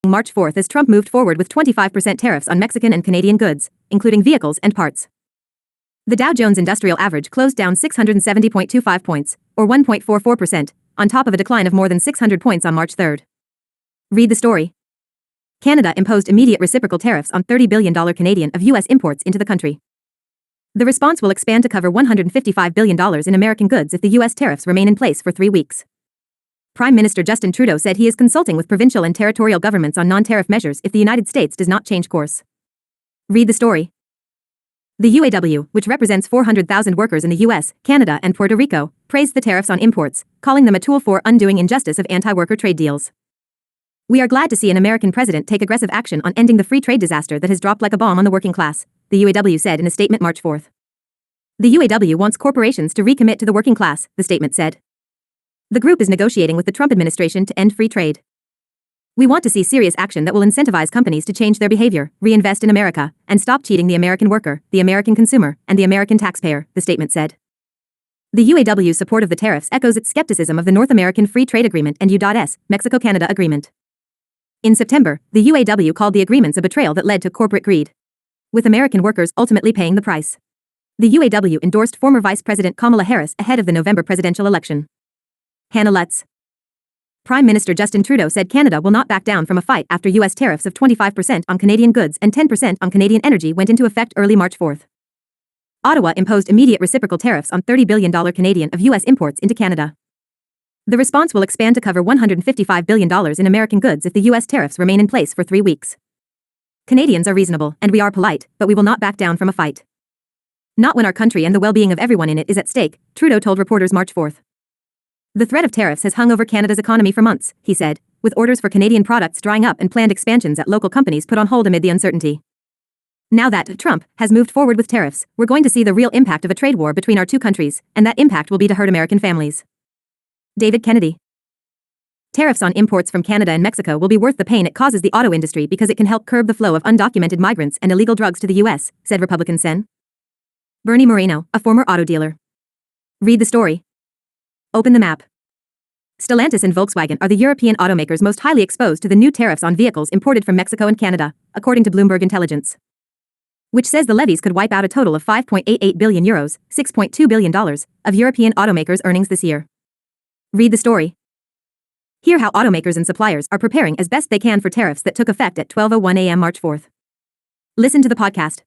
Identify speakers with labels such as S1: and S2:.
S1: March 4th as Trump moved forward with 25% tariffs on Mexican and Canadian goods, including vehicles and parts. The Dow Jones Industrial Average closed down 670.25 points, or 1.44%, on top of a decline of more than 600 points on March 3rd. Read the story. Canada imposed immediate reciprocal tariffs on $30 billion Canadian of U.S. imports into the country. The response will expand to cover $155 billion in American goods if the U.S. tariffs remain in place for 3 weeks. Prime Minister Justin Trudeau said he is consulting with provincial and territorial governments on non-tariff measures if the United States does not change course. Read the story. The UAW, which represents 400,000 workers in the US, Canada, and Puerto Rico, praised the tariffs on imports, calling them a tool for undoing injustice of anti-worker trade deals. "We are glad to see an American president take aggressive action on ending the free trade disaster that has dropped like a bomb on the working class," the UAW said in a statement March 4th. The UAW wants corporations to recommit to the working class, the statement said. The group is negotiating with the Trump administration to end free trade. "We want to see serious action that will incentivize companies to change their behavior, reinvest in America, and stop cheating the American worker, the American consumer, and the American taxpayer," the statement said. The UAW's support of the tariffs echoes its skepticism of the North American Free Trade Agreement and U.S. Mexico-Canada Agreement. In September, the UAW called the agreements a betrayal that led to corporate greed, with American workers ultimately paying the price. The UAW endorsed former Vice President Kamala Harris ahead of the November presidential election. Hannah Lutz. Prime Minister Justin Trudeau said Canada will not back down from a fight after U.S. tariffs of 25% on Canadian goods and 10% on Canadian energy went into effect early March 4th. Ottawa imposed immediate reciprocal tariffs on $30 billion Canadian of U.S. imports into Canada. The response will expand to cover $155 billion in American goods if the U.S. tariffs remain in place for 3 weeks. "Canadians are reasonable, and we are polite, but we will not back down from a fight. Not when our country and the well-being of everyone in it is at stake," Trudeau told reporters March 4th. "The threat of tariffs has hung over Canada's economy for months," he said, with orders for Canadian products drying up and planned expansions at local companies put on hold amid the uncertainty. "Now that Trump has moved forward with tariffs, we're going to see the real impact of a trade war between our two countries, and that impact will be to hurt American families." David Kennedy. Tariffs on imports from Canada and Mexico will be worth the pain it causes the auto industry because it can help curb the flow of undocumented migrants and illegal drugs to the U.S., said Republican Sen. Bernie Moreno, a former auto dealer. Read the story. Open the map. Stellantis and Volkswagen are the European automakers most highly exposed to the new tariffs on vehicles imported from Mexico and Canada, according to Bloomberg Intelligence, which says the levies could wipe out a total of €5.88 billion, $6.2 billion, of European automakers' earnings this year. Read the story. Hear how automakers and suppliers are preparing as best they can for tariffs that took effect at 12:01 a.m. March 4th. Listen to the podcast.